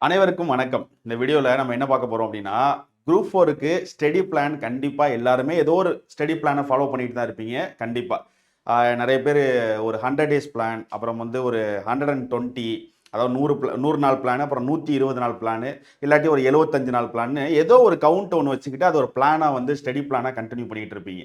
அனைவருக்கும் வணக்கம். இந்த வீடியோவில் நம்ம என்ன பார்க்க போகிறோம் அப்படின்னா, குரூப் 4க்கு ஸ்டடி பிளான் கண்டிப்பாக எல்லாருமே ஏதோ ஒரு ஸ்டடி பிளானை ஃபாலோ பண்ணிட்டு தான் இருப்பீங்க கண்டிப்பாக. நிறைய பேர் ஒரு 100 டேஸ் பிளான், அப்புறம் வந்து ஒரு 120, அதாவது 100 நாள் பிளான், அப்புறம் 120 நாள் பிளானு, இல்லாட்டி ஒரு 75 நாள் பிளான்னு ஏதோ ஒரு கவுண்ட் ஒன்று வச்சுக்கிட்டு அது ஒரு பிளானாக வந்து ஸ்டடி பிளானாக கண்டினியூ பண்ணிகிட்டு இருப்பீங்க.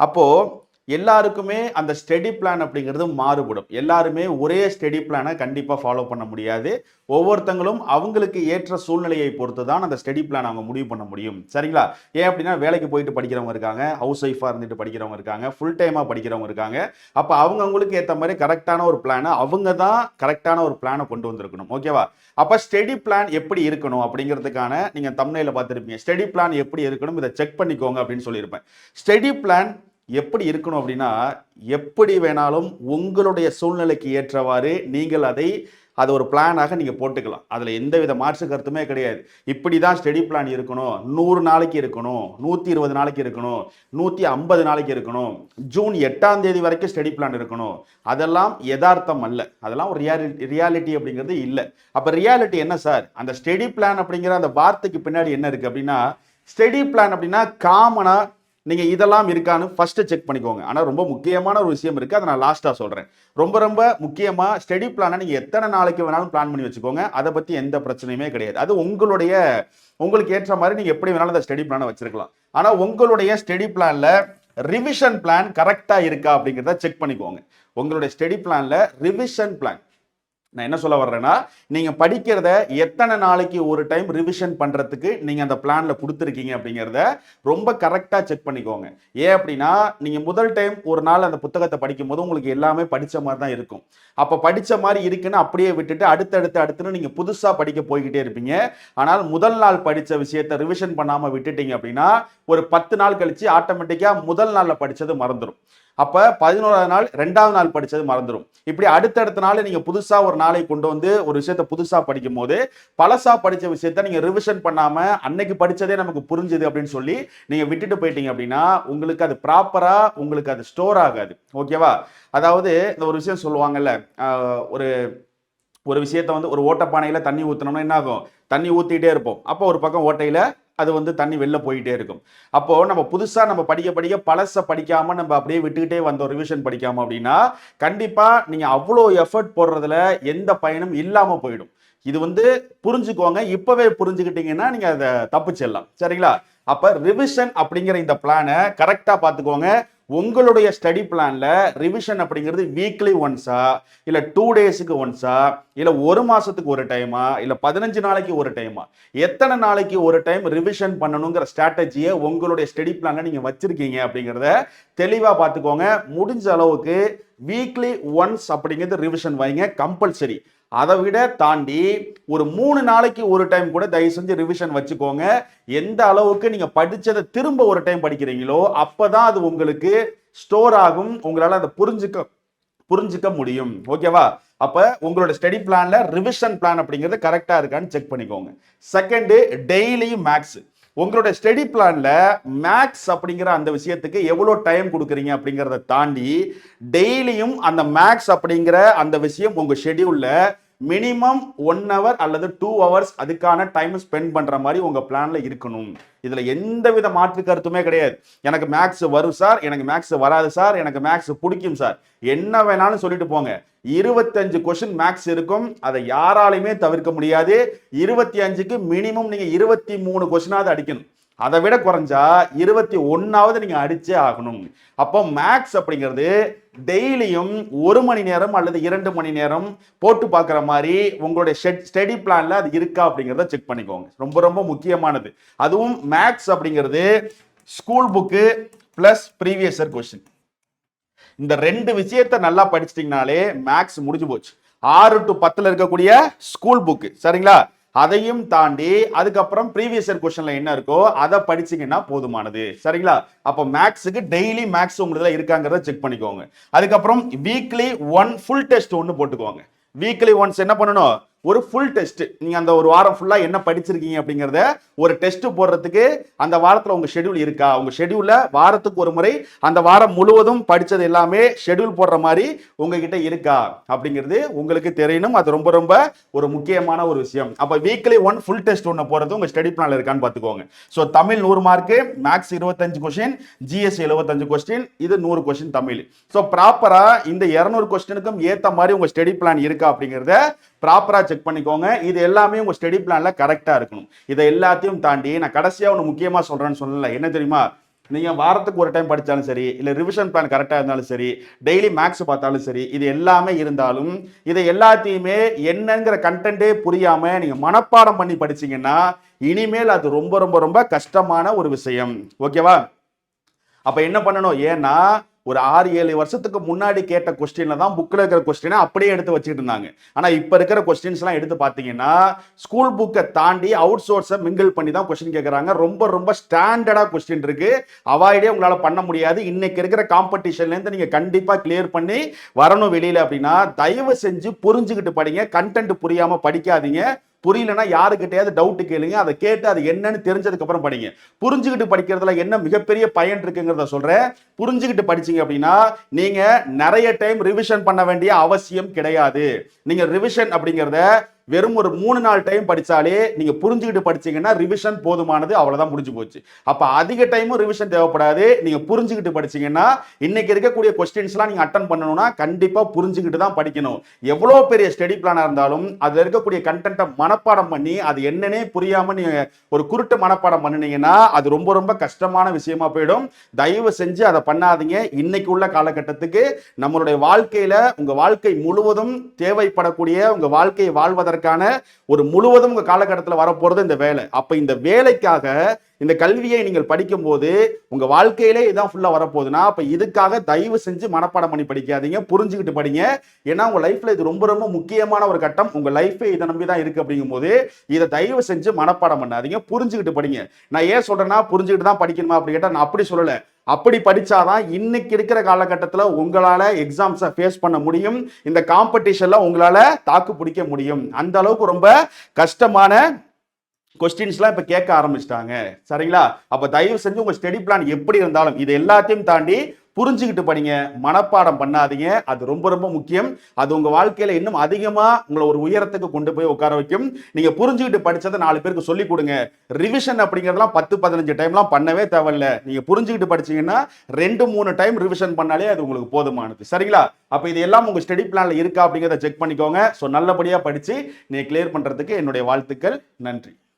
அப்போது எல்லாருக்குமே அந்த ஸ்டடி பிளான் அப்படிங்கிறது மாறுபடும். எல்லாருமே ஒரே ஸ்டடி பிளானை கண்டிப்பாக ஃபாலோ பண்ண முடியாது. ஒவ்வொருத்தங்களும் அவங்களுக்கு ஏற்ற சூழ்நிலையை பொறுத்து தான் அந்த ஸ்டடி பிளான் அவங்க முடிவு பண்ண முடியும். சரிங்களா? ஏன் அப்படின்னா வேலைக்கு போயிட்டு படிக்கிறவங்க இருக்காங்க, ஹவுஸ் ஒய்ஃபாக இருந்துட்டு படிக்கிறவங்க இருக்காங்க, ஃபுல் டைமாக படிக்கிறவங்க இருக்காங்க. அப்போ அவங்கவுங்களுக்கு ஏற்ற மாதிரி கரெக்டான ஒரு பிளானை அவங்க தான் கரெக்டான ஒரு பிளானை கொண்டு வந்திருக்கணும். ஓகேவா? அப்போ ஸ்டடி பிளான் எப்படி இருக்கணும் அப்படிங்கிறதுக்கான நீங்கள் தம்ப்நெயில பார்த்துருப்பீங்க. ஸ்டடி பிளான் எப்படி இருக்கணும் இதை செக் பண்ணிக்கோங்க அப்படின்னு சொல்லியிருப்பேன். ஸ்டடி பிளான் எப்படி இருக்கணும் அப்படின்னா, எப்படி வேணாலும் உங்களுடைய சூழ்நிலைக்கு ஏற்றவாறு நீங்கள் அது ஒரு பிளானாக நீங்கள் போட்டுக்கலாம். அதில் எந்தவித மாற்று கருத்துமே கிடையாது. இப்படி தான் ஸ்டடி பிளான் இருக்கணும், 100 நாளைக்கு இருக்கணும், 120 நாளைக்கு இருக்கணும், 150 நாளைக்கு இருக்கணும், ஜூன் 8ஆம் தேதி வரைக்கும் ஸ்டடி பிளான் இருக்கணும். அதெல்லாம் யதார்த்தம் அல்ல. அதெல்லாம் ஒரு ரியாலிட்டி அப்படிங்கிறது இல்லை. அப்போ ரியாலிட்டி என்ன சார்? அந்த ஸ்டடி பிளான் அப்படிங்கிற அந்த வார்த்தைக்கு பின்னாடி என்ன இருக்குது அப்படின்னா, ஸ்டடி பிளான் அப்படின்னா காமனாக நீங்கள் இதெல்லாம் இருக்கான்னு ஃபஸ்ட்டு செக் பண்ணிக்கோங்க. ஆனால் ரொம்ப முக்கியமான ஒரு விஷயம் இருக்குது, அதை நான் லாஸ்ட்டாக சொல்கிறேன். ரொம்ப முக்கியமாக ஸ்டடி பிளானை நீங்கள் எத்தனை நாளைக்கு வேணாலும் பிளான் பண்ணி வச்சுக்கோங்க. அதை பற்றி எந்த பிரச்சனையுமே கிடையாது. அது உங்களுக்கு ஏற்ற மாதிரி நீங்கள் எப்படி வேணாலும் அந்த ஸ்டடி பிளானை வச்சுருக்கலாம். ஆனால் உங்களுடைய ஸ்டடி பிளானில் ரிவிஷன் பிளான் கரெக்டாக இருக்கா அப்படிங்கிறத செக் பண்ணிக்கோங்க. உங்களுடைய ஸ்டடி பிளானில் ரிவிஷன் பிளான், நான் என்ன சொல்ல வர்றேன்னா, நீங்கள் படிக்கிறத எத்தனை நாளைக்கு ஒரு டைம் ரிவிஷன் பண்ணுறதுக்கு நீங்கள் அந்த பிளானில் கொடுத்துருக்கீங்க அப்படிங்கிறத ரொம்ப கரெக்டாக செக் பண்ணிக்கோங்க. ஏன் அப்படின்னா, நீங்கள் முதல் டைம் ஒரு நாள் அந்த புத்தகத்தை படிக்கும்போது உங்களுக்கு எல்லாமே படித்த மாதிரி தான் இருக்கும். அப்போ படித்த மாதிரி இருக்குன்னு அப்படியே விட்டுட்டு அடுத்துன்னு நீங்கள் புதுசாக படிக்க போய்கிட்டே இருப்பீங்க. ஆனால் முதல் நாள் படித்த விஷயத்தை ரிவிஷன் பண்ணாமல் விட்டுட்டீங்க அப்படின்னா, ஒரு 10 நாள் கழித்து ஆட்டோமேட்டிக்காக முதல் நாளில் படித்தது மறந்துடும். அப்போ 11ஆவது நாள் 2வது நாள் படித்தது மறந்துடும். இப்படி அடுத்தடுத்த நாள் நீங்கள் புதுசாக ஒரு நாளை கொண்டு வந்து ஒரு விஷயத்தை புதுசாக படிக்கும் போது பழசாக படித்த விஷயத்த நீங்கள் ரிவிஷன் பண்ணாமல் அன்னைக்கு படித்ததே நமக்கு புரிஞ்சுது அப்படின்னு சொல்லி நீங்கள் விட்டுட்டு போயிட்டீங்க அப்படின்னா உங்களுக்கு அது ப்ராப்பராக உங்களுக்கு அது ஸ்டோர் ஆகாது. ஓகேவா? அதாவது இந்த ஒரு விஷயம் சொல்லுவாங்கல்ல, ஒரு ஒரு விஷயத்த வந்து ஒரு ஓட்டப்பானையில் தண்ணி ஊற்றினோம்னா என்ன ஆகும்? தண்ணி ஊற்றிக்கிட்டே இருப்போம். அப்போ ஒரு பக்கம் ஓட்டையில் அது வந்து தண்ணி வெளில போயிட்டே இருக்கும். அப்போ நம்ம புதுசாக நம்ம படிக்க பழசை படிக்காமல் நம்ம அப்படியே விட்டுக்கிட்டே வந்தோம், ரிவிஷன் படிக்காமல் அப்படின்னா கண்டிப்பாக நீங்கள் அவ்வளோ எஃபர்ட் போடுறதுல எந்த பயனும் இல்லாமல் போயிடும். இது வந்து புரிஞ்சுக்கோங்க. இப்போவே புரிஞ்சுக்கிட்டீங்கன்னா நீங்கள் அதை தப்பிச்சிடலாம். சரிங்களா? அப்போ ரிவிஷன் அப்படிங்கிற இந்த பிளானை கரெக்டாக பார்த்துக்கோங்க. உங்களுடைய ஸ்டடி பிளான்ல ரிவிஷன் அப்படிங்கிறது வீக்லி ஒன்ஸா, இல்ல 2 டேஸுக்கு ஒன்ஸா, இல்ல 1 மாசத்துக்கு ஒரு டைமா, இல்ல 15 நாளைக்கு ஒரு டைமா, எத்தனை நாளைக்கு ஒரு டைம் ரிவிஷன் பண்ணணுங்கிற ஸ்ட்ராட்டஜியை உங்களுடைய ஸ்டடி பிளான்ல நீங்க வச்சிருக்கீங்க அப்படிங்கிறத தெளிவா பார்த்துக்கோங்க. முடிஞ்ச அளவுக்கு வீக்லி ஒன்ஸ் அப்படிங்கிறது ரிவிஷன் வைங்க, கம்பல்சரி. அதை விட தாண்டி ஒரு 3 நாளைக்கு ஒரு டைம் கூட தயவு செஞ்சு ரிவிஷன் வச்சுக்கோங்க. எந்த அளவுக்கு நீங்க படிச்சதை திரும்ப ஒரு டைம் படிக்கிறீங்களோ அப்பதான் அது உங்களுக்கு ஸ்டோர் ஆகும். உங்களால அதை புரிஞ்சுக்க முடியும். ஓகேவா? அப்ப உங்களோட ஸ்டடி பிளான்ல ரிவிஷன் பிளான் அப்படிங்கிறது கரெக்டா இருக்கான்னு செக் பண்ணிக்கோங்க. Second, daily maths. உங்களுடைய ஸ்டடி பிளான்ல மேக்ஸ் அப்படிங்கிற அந்த விஷயத்துக்கு எவ்வளோ டைம் கொடுக்குறீங்க அப்படிங்கிறத தாண்டி டெய்லியும் அந்த மேக்ஸ் அப்படிங்கிற அந்த விஷயம் உங்க ஷெடியூல்ல மினிமம் 1 hour அல்லது 2 hours அதுக்கான டைம் ஸ்பெண்ட் பண்ற மாதிரி உங்க பிளான்ல இருக்கணும். இதுல எந்தவித மாற்று கருத்துமே கிடையாது. எனக்கு மேக்ஸ் வரும் சார், எனக்கு மேக்ஸ் வராது சார், எனக்கு மேக்ஸ் பிடிக்கும் சார், என்ன வேணாலும் சொல்லிட்டு போங்க. 25 கொஸ்டின் மேக்ஸ் இருக்கும். அதை யாராலையுமே தவிர்க்க முடியாது. 25க்கு மினிமம் நீங்க 23 கொஸ்டினாவது அடிக்கணும். அதை விட குறைஞ்சா 21வது நீங்க அடிச்சே ஆகணும். அப்போ மேக்ஸ் அப்படிங்கிறது டெய்லியும் 1 மணி நேரம் அல்லது 2 மணி நேரம் போட்டு பார்க்குற மாதிரி உங்களுடைய ஸ்டடி பிளான்ல அது இருக்கா அப்படிங்கிறத செக் பண்ணிக்கோங்க. ரொம்ப முக்கியமானது. அதுவும் மேக்ஸ் அப்படிங்கிறது school book plus previous year question. இந்த 2 விஷயத்தை நல்லா படிச்சிட்டிங்கனாலே மேக்ஸ் முடிஞ்சு போச்சு. 6 to 10 இருக்கக்கூடிய ஸ்கூல் புக்கு, சரிங்களா? அதையும் தாண்டி அதுக்கப்புறம் ப்ரீவியஸ் இயர் கொஸ்டின்ல என்ன இருக்கோ அதை படிச்சீங்கன்னா போதுமானது. சரிங்களா? அப்போ மேக்ஸுக்கு டெய்லி மேக்ஸ் உங்களுக்கு இருக்காங்கிறத செக் பண்ணிக்கோங்க. அதுக்கப்புறம் வீக்லி 1 ஃபுல் டெஸ்ட் ஒன்று போட்டுக்கோங்க. வீக்லி ஒன்ஸ் என்ன பண்ணணும்? ஒரு ஃபுல் டெஸ்ட். நீங்க அந்த ஒரு வாரம் ஃபுல்லா என்ன படிச்சிருக்கீங்க அப்படிங்கறத ஒரு டெஸ்ட் போடுறதுக்கு அந்த வாரத்துல உங்க ஷெட்யூல் இருக்கா? உங்க ஷெட்யூல்ல வாரத்துக்கு ஒரு முறை அந்த வாரம் முழுவதும் படிச்சது எல்லாமே ஷெட்யூல் போடுற மாதிரி உங்ககிட்ட இருக்கா அப்படிங்கிறது உங்களுக்கு தெரியணும். அது ரொம்ப ரொம்ப ஒரு முக்கியமான ஒரு விஷயம். அப்ப வீக்லி ஒன் ஃபுல் டெஸ்ட் ஒன்னு போறது உங்க ஸ்டடி பிளான்ல இருக்கான்னு பாத்துக்கோங்க. So Tamil 100 mark, maths 25 question, GS 75 question, இது 100 கொஸ்டின் தமிழ். சோ ப்ராப்பரா இந்த 200 கொஸ்டினுக்கும் ஏத்த மாதிரி உங்க ஸ்டடி பிளான் இருக்கா அப்படிங்கறத ப்ராப்பரா செக் பண்ணிக்கோங்க. இது எல்லாமே உங்க ஸ்டடி பிளான்ல கரெக்டா இருக்கணும். இதை எல்லாத்தையும் தாண்டி நான் கடைசியா ஒன்று முக்கியமா சொல்றேன்னு சொல்லல. என்ன தெரியுமா? நீங்க வாரத்துக்கு ஒரு டைம் படிச்சாலும் சரி, இல்ல ரிவிஷன் பிளான் கரெக்டா இருந்தாலும் சரி, டெய்லி மேக்ஸ் பார்த்தாலும் சரி, இது எல்லாமே இருந்தாலும் இதை எல்லாத்தையுமே என்னங்கிற கண்டென்ட்டே புரியாம நீங்க மனப்பாடம் பண்ணி படிச்சீங்கன்னா இனிமேல் அது ரொம்ப ரொம்ப ரொம்ப கஷ்டமான ஒரு விஷயம். ஓகேவா? அப்ப என்ன பண்ணணும்? ஏன்னா ஒரு 6-7 வருஷத்துக்கு முன்னாடி கேட்ட கொஸ்டின்ல தான் புக்ல இருக்கிற கொஸ்டினை அப்படியே எடுத்து வச்சுட்டு இருந்தாங்க. ஆனா இப்ப இருக்கிற கொஸ்டின்ஸ் எல்லாம் எடுத்து பாத்தீங்கன்னா ஸ்கூல் புக்கை தாண்டி அவுட் சோர்ஸை மிங்கிள் பண்ணி தான் கொஸ்டின் கேட்கறாங்க. ரொம்ப ரொம்ப ஸ்டாண்டர்டா கொஸ்டின் இருக்கு. அவாய்டே உங்களால பண்ண முடியாது. இன்னைக்கு இருக்கிற காம்படிஷன்ல இருந்து நீங்க கண்டிப்பா கிளியர் பண்ணி வரணும் வெளியில அப்படின்னா தயவு செஞ்சு புரிஞ்சுக்கிட்டு படிங்க. கண்டென்ட் புரியாம படிக்காதீங்க. புரியலன்னா யாருக்கிட்டையாவது டவுட் கேளுங்க. அதை கேட்டு அது என்னன்னு தெரிஞ்சதுக்கு அப்புறம் படிங்க. புரிஞ்சுக்கிட்டு படிக்கிறதுல என்ன மிகப்பெரிய பயன் இருக்குங்கிறத சொல்றேன். புரிஞ்சுக்கிட்டு படிச்சீங்க அப்படின்னா நீங்க நிறைய டைம் ரிவிஷன் பண்ண வேண்டிய அவசியம் கிடையாது. நீங்க ரிவிஷன் அப்படிங்கிறத வெறும் ஒரு 3 நாள் டைம் படிச்சாலே நீங்க புரிஞ்சுக்கிட்டு படிச்சீங்கன்னா ரிவிஷன் போதுமானது. அவ்வளவுதான், முடிஞ்சு போச்சு. அப்ப அதிக டைமும் ரிவிஷன் தேவைப்படாது. நீங்க புரிஞ்சுக்கிட்டு படிச்சீங்கன்னா இன்னைக்கு இருக்கக்கூடிய கொஸ்டின்ஸ்லாம் நீங்க அட்டன் பண்ணணும்னா கண்டிப்பா புரிஞ்சுக்கிட்டு தான் படிக்கணும். எவ்வளவு பெரிய ஸ்டடி பிளானா இருந்தாலும் அதுல இருக்கக்கூடிய கண்டென்ட்டை மனப்பாடம் பண்ணி அது என்னன்னே புரியாம நீங்க ஒரு குருட்டு மனப்பாடம் பண்ணினீங்கன்னா அது ரொம்ப ரொம்ப கஷ்டமான விஷயமா போயிடும். தயவு செஞ்சு அதை பண்ணாதீங்க. இன்னைக்கு உள்ள காலகட்டத்துக்கு நம்மளுடைய வாழ்க்கையில உங்க வாழ்க்கை முழுவதும் தேவைப்படக்கூடிய உங்க வாழ்க்கையை வாழ்வதற்கான ஒரு முழுவதும் உங்க காலகட்டத்தில் வரப்போறது இந்த வேலை. அப்ப இந்த வேலைக்காக இந்த கல்வியை நீங்கள் படிக்கும் போது உங்க வாழ்க்கையிலே இதான் ஃபுல்லா வரப்போகுதுன்னா அப்ப இதுக்காக தயவு செஞ்சு மனப்பாடம் பண்ணி படிக்காதீங்க. புரிஞ்சுக்கிட்டு படிங்க. ஏன்னா உங்க லைஃப்ல இது ரொம்ப ரொம்ப முக்கியமான ஒரு கட்டம். உங்க லைஃபே இதை நம்பி தான் இருக்கு. அப்படிங்கும் போது இதை தயவு செஞ்சு மனப்பாடம் பண்ணாதீங்க. புரிஞ்சுக்கிட்டு படிங்க. நான் ஏன் சொல்றேன்னா புரிஞ்சுக்கிட்டு தான் படிக்கணுமா அப்படி கேட்டா நான் அப்படி சொல்லல. அப்படி படிச்சாதான் இன்னைக்கு இருக்கிற காலகட்டத்தில் உங்களால எக்ஸாம்ஸை ஃபேஸ் பண்ண முடியும். இந்த காம்படிஷன்ல உங்களால தாக்கு பிடிக்க முடியும். அந்த அளவுக்கு ரொம்ப கஷ்டமான கொஸ்டின்ஸ்லாம் இப்ப கேட்க ஆரம்பிச்சிட்டாங்க. சரிங்களா? அப்ப தயவு செஞ்சு உங்க ஸ்டடி பிளான் எப்படி இருந்தாலும் இது எல்லாத்தையும் தாண்டி புரிஞ்சுக்கிட்டு படிங்க. மனப்பாடம் பண்ணாதீங்க. அது ரொம்ப ரொம்ப முக்கியம். அது உங்க வாழ்க்கையில இன்னும் அதிகமா உங்களை ஒரு உயரத்துக்கு கொண்டு போய் உட்கார வைக்கும். நீங்க புரிஞ்சுக்கிட்டு படிச்சதை 4 பேருக்கு சொல்லி கொடுங்க. ரிவிஷன் அப்படிங்கிறதுலாம் 10-15 டைம்லாம் பண்ணவே தேவையில்ல. நீங்க புரிஞ்சுக்கிட்டு படிச்சீங்கன்னா 2-3 டைம் ரிவிஷன் பண்ணாலே அது உங்களுக்கு போதுமானது. சரிங்களா? அப்ப இது எல்லாம் உங்க ஸ்டடி பிளான்ல இருக்கா அப்படிங்கிறத செக் பண்ணிக்கோங்க. ஸோ நல்லபடியா படிச்சு நீங்க கிளியர் பண்றதுக்கு என்னுடைய வாழ்த்துக்கள். நன்றி.